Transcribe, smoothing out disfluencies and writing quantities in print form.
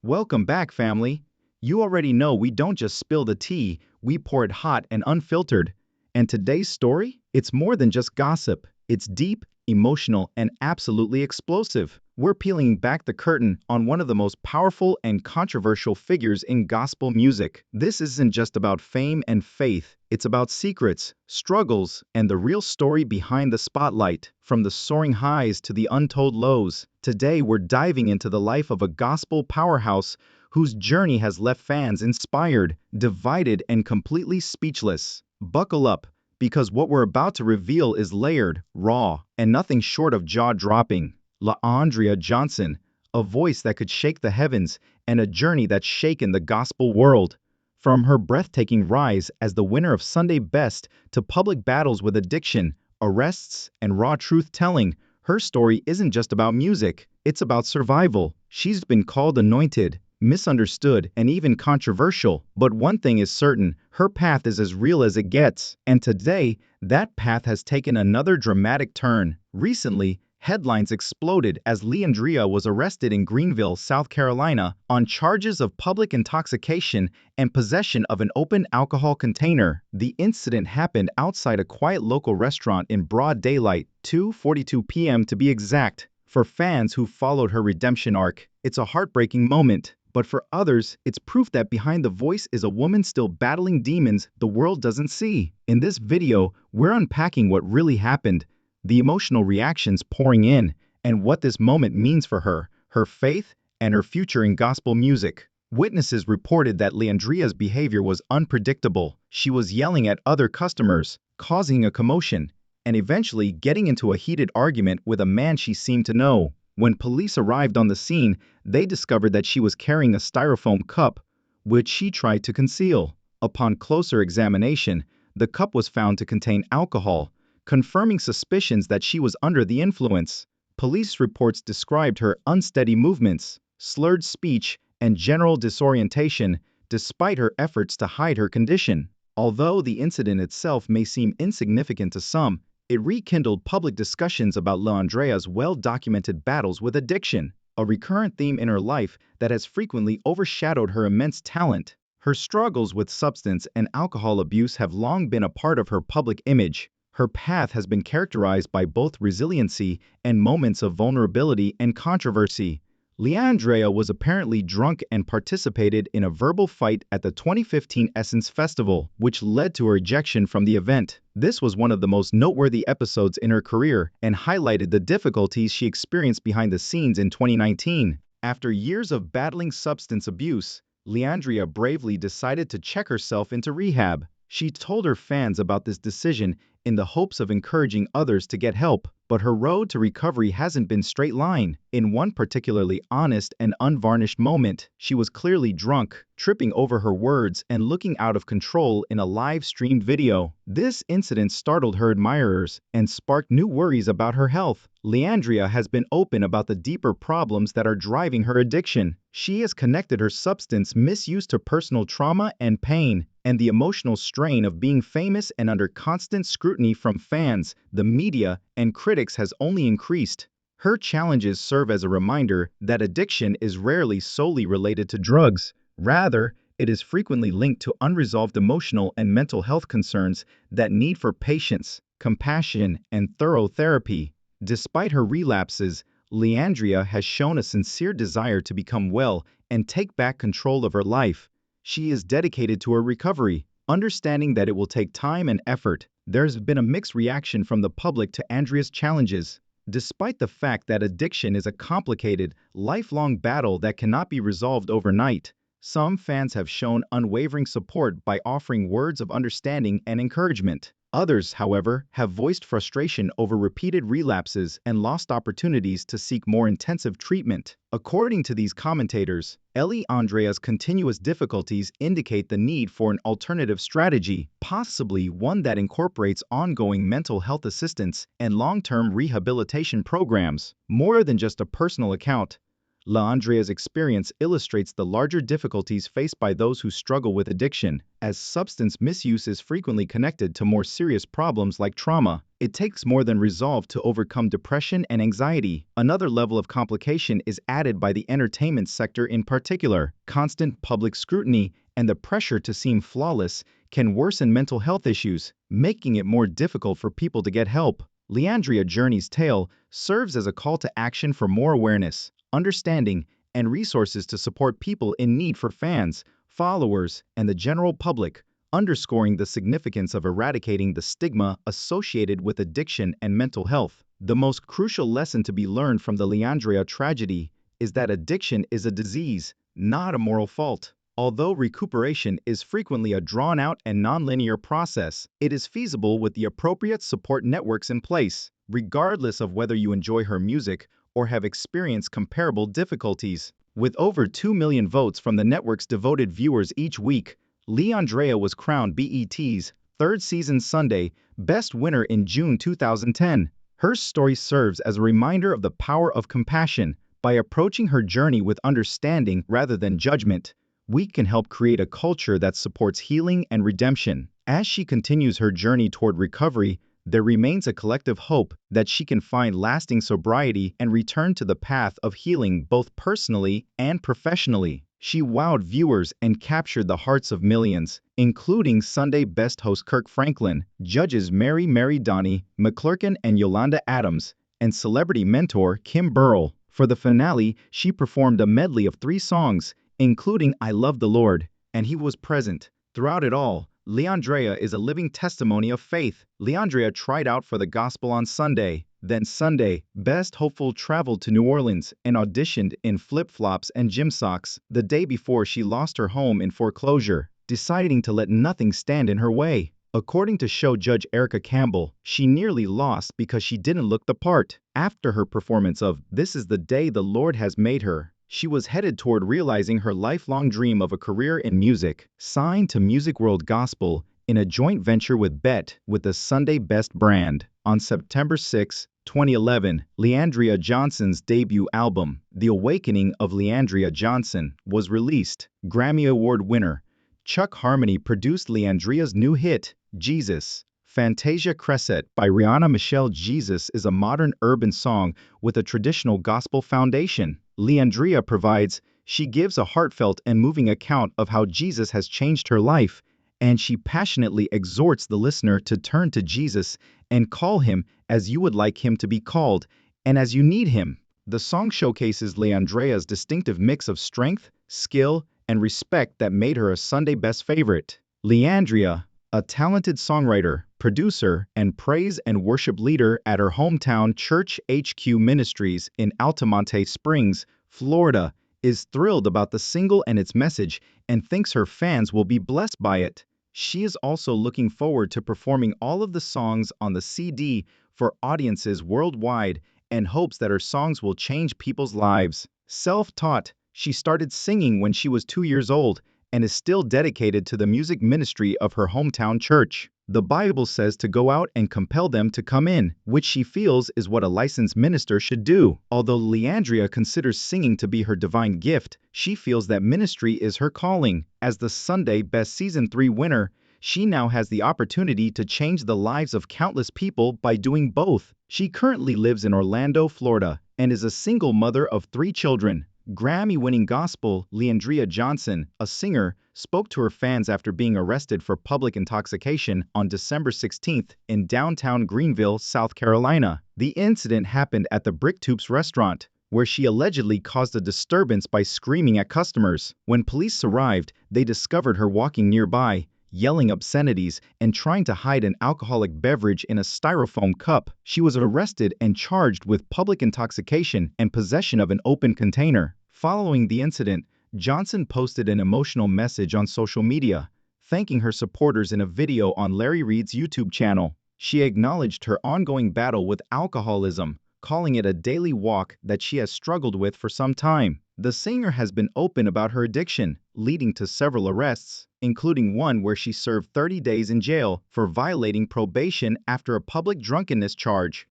Welcome back, family. You already know we don't just spill the tea, we pour it hot and unfiltered. And today's story? It's more than just gossip. It's deep, emotional, and absolutely explosive. We're peeling back the curtain on one of the most powerful and controversial figures in gospel music. This isn't just about fame and faith. It's about secrets, struggles, and the real story behind the spotlight. From the soaring highs to the untold lows, today we're diving into the life of a gospel powerhouse whose journey has left fans inspired, divided, and completely speechless. Buckle up, because what we're about to reveal is layered, raw, and nothing short of jaw-dropping. LaAndrea Johnson, a voice that could shake the heavens, and a journey that's shaken the gospel world. From her breathtaking rise as the winner of Sunday Best to public battles with addiction, arrests, and raw truth-telling, her story isn't just about music, it's about survival. She's been called anointed, misunderstood, and even controversial. But one thing is certain, her path is as real as it gets. And today, that path has taken another dramatic turn. Recently, headlines exploded as LaAndrea was arrested in Greenville, South Carolina, on charges of public intoxication and possession of an open alcohol container. The incident happened outside a quiet local restaurant in broad daylight, 2:42 p.m. to be exact. For fans who followed her redemption arc, it's a heartbreaking moment. But for others, it's proof that behind the voice is a woman still battling demons the world doesn't see. In this video, we're unpacking what really happened, the emotional reactions pouring in, and what this moment means for her, her faith, and her future in gospel music. Witnesses reported that LaAndrea's behavior was unpredictable. She was yelling at other customers, causing a commotion, and eventually getting into a heated argument with a man she seemed to know. When police arrived on the scene, they discovered that she was carrying a styrofoam cup, which she tried to conceal. Upon closer examination, the cup was found to contain alcohol, confirming suspicions that she was under the influence. Police reports described her unsteady movements, slurred speech, and general disorientation, despite her efforts to hide her condition. Although the incident itself may seem insignificant to some, it rekindled public discussions about LaAndrea's well-documented battles with addiction, a recurrent theme in her life that has frequently overshadowed her immense talent. Her struggles with substance and alcohol abuse have long been a part of her public image. Her path has been characterized by both resiliency and moments of vulnerability and controversy. LaAndrea was apparently drunk and participated in a verbal fight at the 2015 Essence Festival, which led to her ejection from the event. This was one of the most noteworthy episodes in her career and highlighted the difficulties she experienced behind the scenes in 2019. After years of battling substance abuse, LaAndrea bravely decided to check herself into rehab. She told her fans about this decision in the hopes of encouraging others to get help, but her road to recovery hasn't been straight line. In one particularly honest and unvarnished moment, she was clearly drunk, tripping over her words and looking out of control in a live-streamed video. This incident startled her admirers and sparked new worries about her health. LaAndrea has been open about the deeper problems that are driving her addiction. She has connected her substance misuse to personal trauma and pain, and the emotional strain of being famous and under constant scrutiny from fans, the media, and critics has only increased. Her challenges serve as a reminder that addiction is rarely solely related to drugs. Rather, it is frequently linked to unresolved emotional and mental health concerns that need for patience, compassion, and thorough therapy. Despite her relapses, LaAndrea has shown a sincere desire to become well and take back control of her life. She is dedicated to her recovery, understanding that it will take time and effort. There's been a mixed reaction from the public to Andrea's challenges. Despite the fact that addiction is a complicated, lifelong battle that cannot be resolved overnight, some fans have shown unwavering support by offering words of understanding and encouragement. Others, however, have voiced frustration over repeated relapses and lost opportunities to seek more intensive treatment. According to these commentators, LaAndrea's continuous difficulties indicate the need for an alternative strategy, possibly one that incorporates ongoing mental health assistance and long-term rehabilitation programs. More than just a personal account, Leandria's experience illustrates the larger difficulties faced by those who struggle with addiction, as substance misuse is frequently connected to more serious problems like trauma. It takes more than resolve to overcome depression and anxiety. Another level of complication is added by the entertainment sector in particular. Constant public scrutiny and the pressure to seem flawless can worsen mental health issues, making it more difficult for people to get help. Leandria Journey's tale serves as a call to action for more awareness, understanding, and resources to support people in need for fans, followers, and the general public, underscoring the significance of eradicating the stigma associated with addiction and mental health. The most crucial lesson to be learned from the Leandria tragedy is that addiction is a disease, not a moral fault. Although recuperation is frequently a drawn-out and nonlinear process, it is feasible with the appropriate support networks in place, regardless of whether you enjoy her music or have experienced comparable difficulties. With over 2 million votes from the network's devoted viewers each week, Leandria was crowned BET's third season Sunday Best Winner in June 2010. Her story serves as a reminder of the power of compassion. By approaching her journey with understanding rather than judgment, we can help create a culture that supports healing and redemption. As she continues her journey toward recovery, there remains a collective hope that she can find lasting sobriety and return to the path of healing both personally and professionally. She wowed viewers and captured the hearts of millions, including Sunday Best host Kirk Franklin, judges Mary Donnie, McClurkin and Yolanda Adams, and celebrity mentor Kim Burrell. For the finale, she performed a medley of 3 songs, including I Love the Lord, and He Was Present. Throughout it all, Leandria is a living testimony of faith. Leandria tried out for the gospel on Sunday. Then Sunday, Best Hopeful traveled to New Orleans and auditioned in flip-flops and gym socks the day before she lost her home in foreclosure, deciding to let nothing stand in her way. According to show judge Erica Campbell, she nearly lost because she didn't look the part. After her performance of This Is the Day the Lord Has Made Her, she was headed toward realizing her lifelong dream of a career in music. Signed to Music World Gospel in a joint venture with Bet with the Sunday Best brand. On September 6, 2011, Leandria Johnson's debut album, The Awakening of Leandria Johnson, was released. Grammy Award winner Chuck Harmony produced Leandria's new hit, Jesus. Fantasia Crescent by Rihanna Michelle. Jesus is a modern urban song with a traditional gospel foundation. Leandria provides, she gives a heartfelt and moving account of how Jesus has changed her life, and she passionately exhorts the listener to turn to Jesus and call him as you would like him to be called and as you need him. The song showcases Leandria's distinctive mix of strength, skill, and respect that made her a Sunday Best favorite. Leandria, a talented songwriter, producer, and praise and worship leader at her hometown church HQ Ministries in Altamonte Springs, Florida, is thrilled about the single and its message and thinks her fans will be blessed by it. She is also looking forward to performing all of the songs on the CD for audiences worldwide and hopes that her songs will change people's lives. Self-taught, she started singing when she was 2 years old and is still dedicated to the music ministry of her hometown church. The Bible says to go out and compel them to come in, which she feels is what a licensed minister should do. Although Leandria considers singing to be her divine gift, she feels that ministry is her calling. As the Sunday Best Season 3 winner, she now has the opportunity to change the lives of countless people by doing both. She currently lives in Orlando, Florida, and is a single mother of 3 children. Grammy-winning gospel Leandria Johnson, a singer, spoke to her fans after being arrested for public intoxication on December 16 in downtown Greenville, South Carolina. The incident happened at the Bricktoops restaurant, where she allegedly caused a disturbance by screaming at customers. When police arrived, they discovered her walking nearby, yelling obscenities and trying to hide an alcoholic beverage in a styrofoam cup. She was arrested and charged with public intoxication and possession of an open container. Following the incident, Johnson posted an emotional message on social media, thanking her supporters in a video on Larry Reid's YouTube channel. She acknowledged her ongoing battle with alcoholism, calling it a daily walk that she has struggled with for some time. The singer has been open about her addiction, leading to several arrests, including one where she served 30 days in jail for violating probation after a public drunkenness charge.